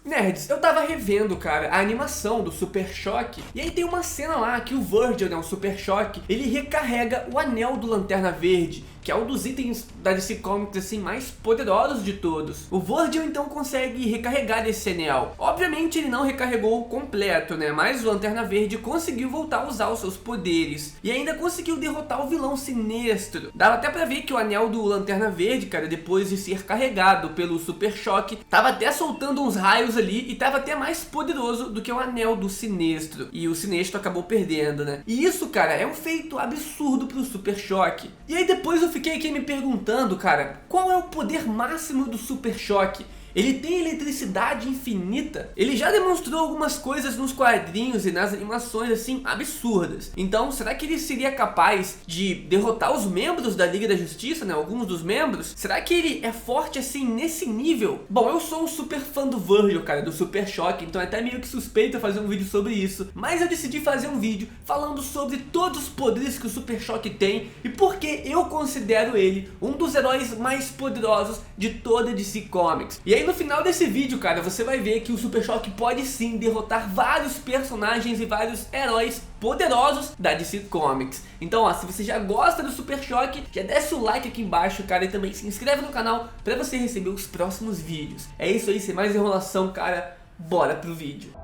Nerds, eu tava revendo, cara, a animação do Super Choque, e aí tem uma cena lá que o Virgil, né, o Super Choque, ele recarrega o anel do Lanterna Verde, que é um dos itens da DC Comics assim mais poderosos de todos. O Virgil então consegue recarregar esse anel. Obviamente ele não recarregou completo, né, mas o Lanterna Verde conseguiu voltar a usar os seus poderes, e ainda conseguiu derrotar o vilão Sinestro. Dava até pra ver que o anel do Lanterna Verde, cara, depois de ser carregado pelo Super Choque, tava até soltando uns raios ali e tava até mais poderoso do que o anel do Sinestro. E o Sinestro acabou perdendo, né? E isso, cara, é um feito absurdo pro Super Choque. E aí depois eu fiquei aqui me perguntando, cara, qual é o poder máximo do Super Choque? Ele tem eletricidade infinita? Ele já demonstrou algumas coisas nos quadrinhos e nas animações assim absurdas. Então será que ele seria capaz de derrotar os membros da Liga da Justiça, né? Alguns dos membros? Será que ele é forte assim nesse nível? Bom, eu sou um super fã do Virgil, cara, do Super Choque, então é até meio que suspeito fazer um vídeo sobre isso. Mas eu decidi fazer um vídeo falando sobre todos os poderes que o Super Choque tem e por que eu considero ele um dos heróis mais poderosos de toda a DC Comics. E aí no final desse vídeo, cara, você vai ver que o Super Choque pode sim derrotar vários personagens e vários heróis poderosos da DC Comics. Então, ó, se você já gosta do Super Choque, já desce o like aqui embaixo, cara, e também se inscreve no canal pra você receber os próximos vídeos. É isso aí, sem mais enrolação, cara, bora pro vídeo.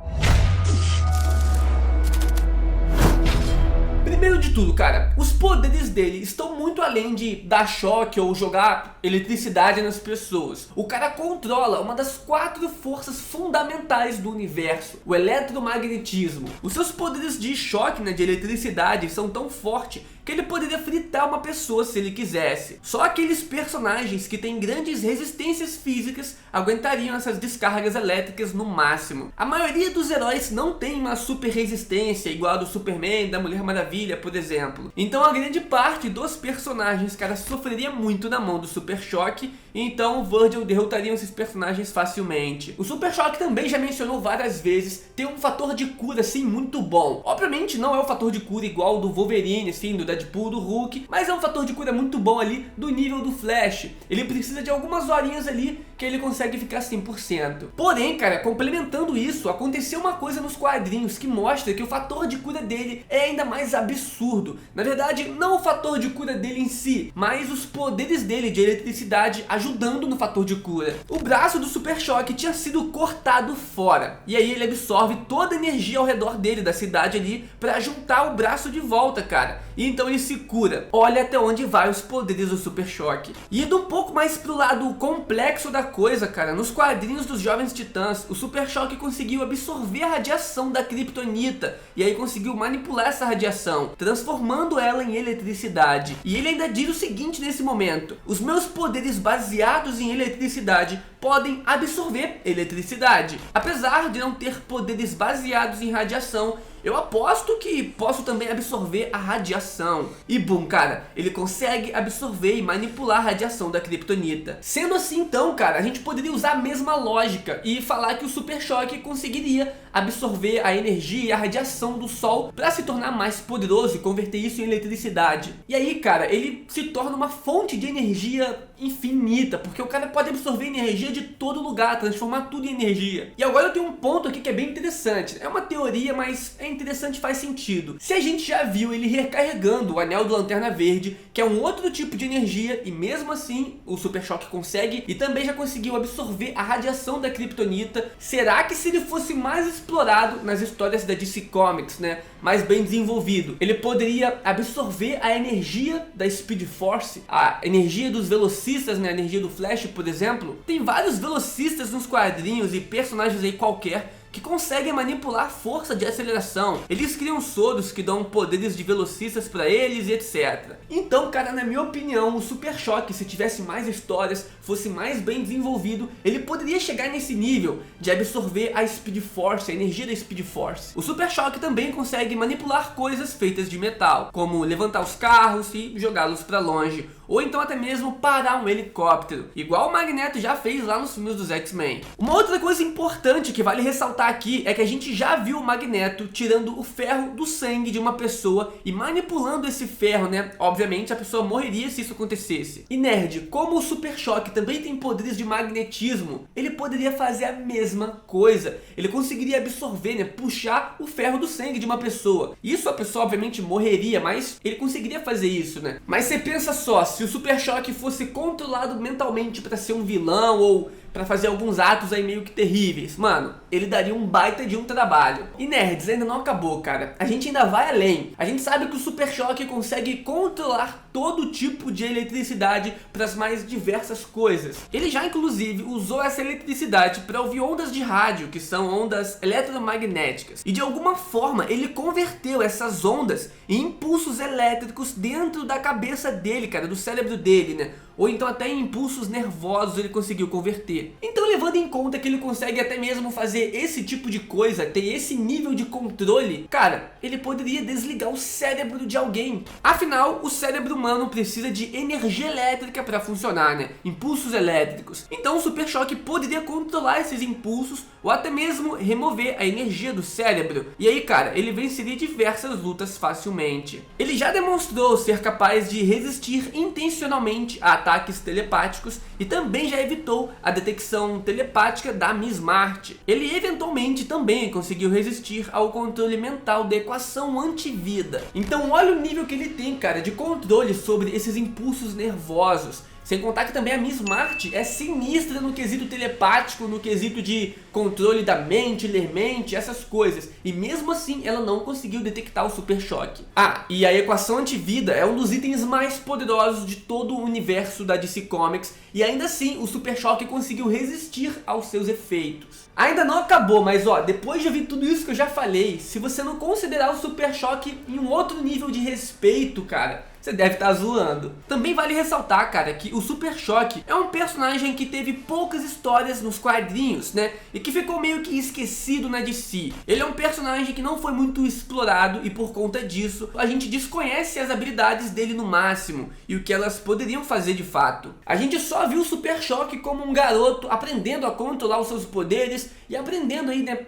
Primeiro de tudo, cara, os poderes dele estão muito além de dar choque ou jogar eletricidade nas pessoas. O cara controla uma das 4 forças fundamentais do universo, o eletromagnetismo. Os seus poderes de choque, né, de eletricidade, são tão fortes que ele poderia fritar uma pessoa se ele quisesse. Só aqueles personagens que têm grandes resistências físicas aguentariam essas descargas elétricas no máximo. A maioria dos heróis não tem uma super resistência igual a do Superman, da Mulher Maravilha, por exemplo. Então a grande parte dos personagens, cara, sofreria muito na mão do Super Choque, e então o Virgil derrotaria esses personagens facilmente. O Super Choque também já mencionou várias vezes ter um fator de cura assim muito bom. Obviamente não é o fator de cura igual do Wolverine, assim, do Deadpool, do Hulk, mas é um fator de cura muito bom ali do nível do Flash. Ele precisa de algumas horinhas ali que ele consegue ficar 100%. Porém, cara, complementando isso, aconteceu uma coisa nos quadrinhos que mostra que o fator de cura dele é ainda mais absurdo. Na verdade, não o fator de cura dele em si, mas os poderes dele de eletricidade ajudando no fator de cura. O braço do Super Choque tinha sido cortado fora, e aí ele absorve toda a energia ao redor dele, da cidade ali, pra juntar o braço de volta, cara. E então ele se cura. Olha até onde vai os poderes do Super Choque. E indo um pouco mais pro lado complexo da coisa, cara, nos quadrinhos dos Jovens Titãs, o Super Choque conseguiu absorver a radiação da Kryptonita, e aí conseguiu manipular essa radiação, transformando ela em eletricidade. E ele ainda diz o seguinte nesse momento: os meus poderes baseados em eletricidade podem absorver eletricidade. Apesar de não ter poderes baseados em radiação, eu aposto que posso também absorver a radiação. E boom, cara, ele consegue absorver e manipular a radiação da Kryptonita. Sendo assim, então, cara, a gente poderia usar a mesma lógica e falar que o Super Choque conseguiria absorver a energia e a radiação do Sol para se tornar mais poderoso e converter isso em eletricidade. E aí, cara, ele se torna uma fonte de energia infinita, porque o cara pode absorver energia de todo lugar, transformar tudo em energia. E agora eu tenho um ponto aqui que é bem interessante. É uma teoria, mas é interessante, faz sentido. Se a gente já viu ele recarregando o anel do Lanterna Verde, que é um outro tipo de energia, e mesmo assim o Super Choque consegue, e também já conseguiu absorver a radiação da Kryptonita, será que se ele fosse mais explorado nas histórias da DC Comics, né, mais bem desenvolvido, ele poderia absorver a energia da Speed Force, a energia dos velocistas, né, a energia do Flash, por exemplo? Tem vários velocistas nos quadrinhos e personagens aí qualquer que conseguem manipular força de aceleração. Eles criam soros que dão poderes de velocistas pra eles e etc. Então, cara, na minha opinião, o Super Choque, se tivesse mais histórias, fosse mais bem desenvolvido, ele poderia chegar nesse nível de absorver a Speed Force, a energia da Speed Force. O Super Choque também consegue manipular coisas feitas de metal, como levantar os carros e jogá-los pra longe, ou então até mesmo parar um helicóptero, igual o Magneto já fez lá nos filmes dos X-Men. Uma outra coisa importante que vale ressaltar aqui é que a gente já viu o Magneto tirando o ferro do sangue de uma pessoa e manipulando esse ferro, né? Obviamente a pessoa morreria se isso acontecesse. E nerd, como o Super Choque também tem poderes de magnetismo, ele poderia fazer a mesma coisa. Ele conseguiria absorver, né? Puxar o ferro do sangue de uma pessoa. Isso a pessoa obviamente morreria, mas ele conseguiria fazer isso, né? Mas você pensa só, se o Super Choque fosse controlado mentalmente para ser um vilão ou pra fazer alguns atos aí meio que terríveis, mano, ele daria um baita de um trabalho. E nerds, ainda não acabou, cara. A gente ainda vai além. A gente sabe que o Super Choque consegue controlar todo tipo de eletricidade para as mais diversas coisas. Ele já inclusive usou essa eletricidade para ouvir ondas de rádio, que são ondas eletromagnéticas. E de alguma forma ele converteu essas ondas em impulsos elétricos dentro da cabeça dele, cara, do cérebro dele, né? Ou então até em impulsos nervosos ele conseguiu converter. Então, levando em conta que ele consegue até mesmo fazer esse tipo de coisa, ter esse nível de controle, cara, ele poderia desligar o cérebro de alguém. Afinal, o cérebro humano precisa de energia elétrica para funcionar, né? Impulsos elétricos. Então o Super Choque poderia controlar esses impulsos ou até mesmo remover a energia do cérebro. E aí, cara, ele venceria diversas lutas facilmente. Ele já demonstrou ser capaz de resistir intencionalmente a ataques telepáticos e também já evitou a detecção telepática da Miss Marty. Ele eventualmente também conseguiu resistir ao controle mental da equação antivida. Então olha o nível que ele tem, cara, de controle sobre esses impulsos nervosos. Sem contar que também a Miss Marty é sinistra no quesito telepático, no quesito de controle da mente, ler mente, essas coisas. E mesmo assim ela não conseguiu detectar o Super Choque. Ah, e a equação antivida é um dos itens mais poderosos de todo o universo da DC Comics. E ainda assim o Super Choque conseguiu resistir aos seus efeitos. Ainda não acabou, mas ó, depois de ouvir tudo isso que eu já falei, se você não considerar o Super Choque em um outro nível de respeito, cara, você deve estar zoando. Também vale ressaltar, cara, que o Super Choque é um personagem que teve poucas histórias nos quadrinhos, né? E que ficou meio que esquecido na DC. Ele é um personagem que não foi muito explorado e por conta disso, a gente desconhece as habilidades dele no máximo e o que elas poderiam fazer de fato. A gente só viu o Super Choque como um garoto aprendendo a controlar os seus poderes e aprendendo aí, né,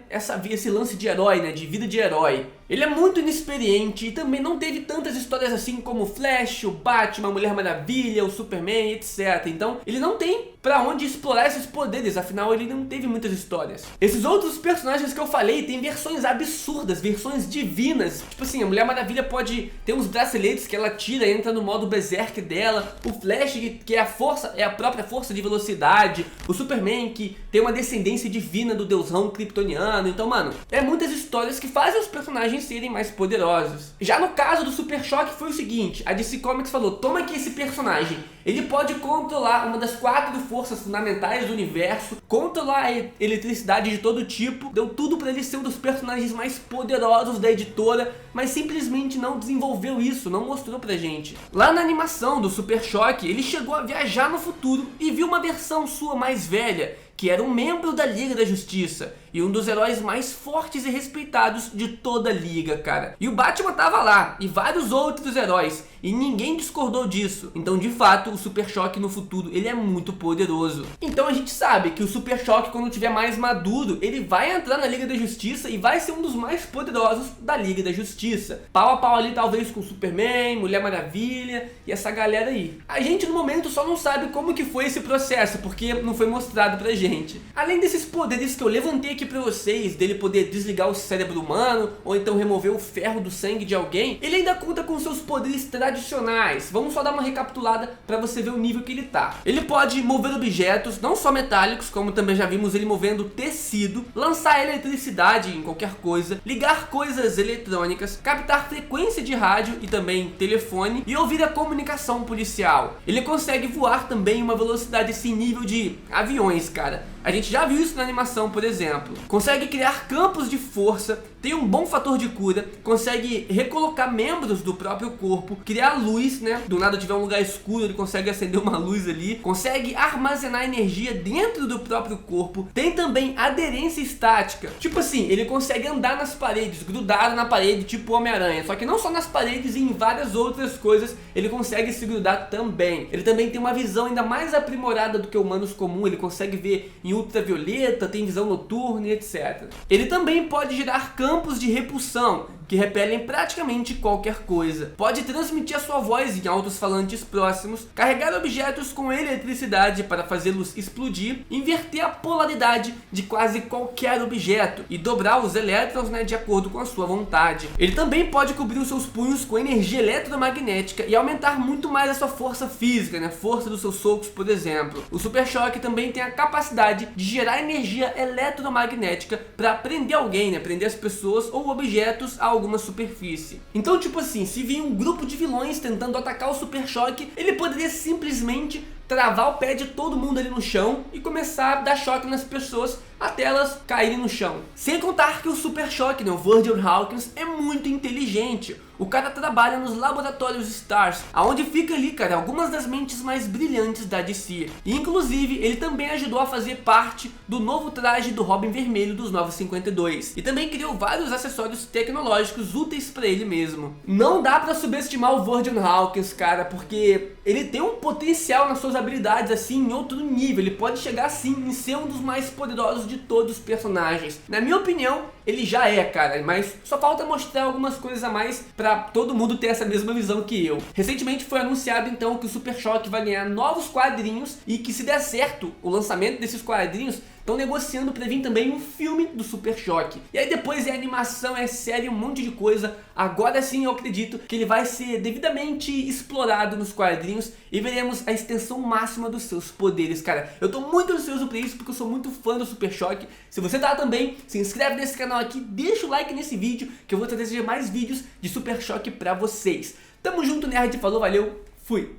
esse lance de herói, né, de vida de herói. Ele é muito inexperiente e também não teve tantas histórias assim como o Flash, o Batman, a Mulher Maravilha, o Superman, etc. Então ele não tem pra onde explorar esses poderes, afinal ele não teve muitas histórias. Esses outros personagens que eu falei têm versões absurdas, versões divinas. Tipo assim, a Mulher Maravilha pode ter uns braceletes que ela tira e entra no modo berserk dela. O Flash, que é a força, é a própria força de velocidade. O Superman, que tem uma descendência divina do deusão kryptoniano. Então, mano, é muitas histórias que fazem os personagens serem mais poderosos. Já no caso do Super Choque foi o seguinte, a DC Comics falou, toma aqui esse personagem, ele pode controlar uma das 4 forças fundamentais do universo, controlar a eletricidade de todo tipo, deu tudo pra ele ser um dos personagens mais poderosos da editora, mas simplesmente não desenvolveu isso, não mostrou pra gente. Lá na animação do Super Choque, ele chegou a viajar no futuro e viu uma versão sua mais velha, que era um membro da Liga da Justiça e um dos heróis mais fortes e respeitados de toda a Liga, cara. E o Batman tava lá, e vários outros heróis, e ninguém discordou disso. Então, de fato, o Super Choque no futuro, ele é muito poderoso. Então a gente sabe que o Super Choque, quando tiver mais maduro, ele vai entrar na Liga da Justiça e vai ser um dos mais poderosos da Liga da Justiça. Pau a pau ali, talvez, com o Superman, Mulher Maravilha e essa galera aí. A gente, no momento, só não sabe como que foi esse processo, porque não foi mostrado pra gente. Além desses poderes que eu levantei aqui pra vocês, dele poder desligar o cérebro humano, ou então remover o ferro do sangue de alguém, ele ainda conta com seus poderes tradicionais. Vamos só dar uma recapitulada pra você ver o nível que ele tá. Ele pode mover objetos, não só metálicos, como também já vimos ele movendo tecido, lançar eletricidade em qualquer coisa, ligar coisas eletrônicas, captar frequência de rádio e também telefone, e ouvir a comunicação policial. Ele consegue voar também em uma velocidade sem nível de aviões, cara. A gente já viu isso na animação, por exemplo. Consegue criar campos de força, tem um bom fator de cura, consegue recolocar membros do próprio corpo, criar luz, né? Do nada tiver um lugar escuro, ele consegue acender uma luz ali, consegue armazenar energia dentro do próprio corpo, tem também aderência estática. Tipo assim, ele consegue andar nas paredes, grudado na parede, tipo Homem-Aranha. Só que não só nas paredes e em várias outras coisas ele consegue se grudar também. Ele também tem uma visão ainda mais aprimorada do que humanos comuns, ele consegue ver em ultravioleta, tem visão noturna e etc. Ele também pode gerar campos de repulsão, que repelem praticamente qualquer coisa. Pode transmitir a sua voz em altos-falantes próximos, carregar objetos com eletricidade para fazê-los explodir, inverter a polaridade de quase qualquer objeto e dobrar os elétrons, né, de acordo com a sua vontade. Ele também pode cobrir os seus punhos com energia eletromagnética e aumentar muito mais a sua força física, né, força dos seus socos, por exemplo. O Super Choque também tem a capacidade de gerar energia eletromagnética para prender alguém, né, prender as pessoas ou objetos a alguma superfície. Então, tipo assim, se vir um grupo de vilões tentando atacar o Super Choque, ele poderia simplesmente travar o pé de todo mundo ali no chão e começar a dar choque nas pessoas até elas caírem no chão. Sem contar que o Super Choque, né, o Virgil Hawkins, é muito inteligente. O cara trabalha nos laboratórios STARS, aonde fica ali, cara, algumas das mentes mais brilhantes da DC. E inclusive, ele também ajudou a fazer parte do novo traje do Robin Vermelho dos Novos 52. E também criou vários acessórios tecnológicos úteis pra ele mesmo. Não dá pra subestimar o Virgil Hawkins, cara, porque ele tem um potencial nas suas habilidades, assim, em outro nível. Ele pode chegar, assim, em ser um dos mais poderosos de todos os personagens. Na minha opinião, ele já é, cara, mas só falta mostrar algumas coisas a mais pra todo mundo ter essa mesma visão que eu. Recentemente foi anunciado então que o Super Choque vai ganhar novos quadrinhos e que, se der certo o lançamento desses quadrinhos, estão negociando para vir também um filme do Super Choque. E aí depois é animação, é série, um monte de coisa. Agora sim eu acredito que ele vai ser devidamente explorado nos quadrinhos e veremos a extensão máxima dos seus poderes, cara. Eu tô muito ansioso pra isso porque eu sou muito fã do Super Choque. Se você tá também, se inscreve nesse canal aqui, deixa o like nesse vídeo que eu vou trazer mais vídeos de Super Choque pra vocês. Tamo junto, nerd, falou, valeu, fui!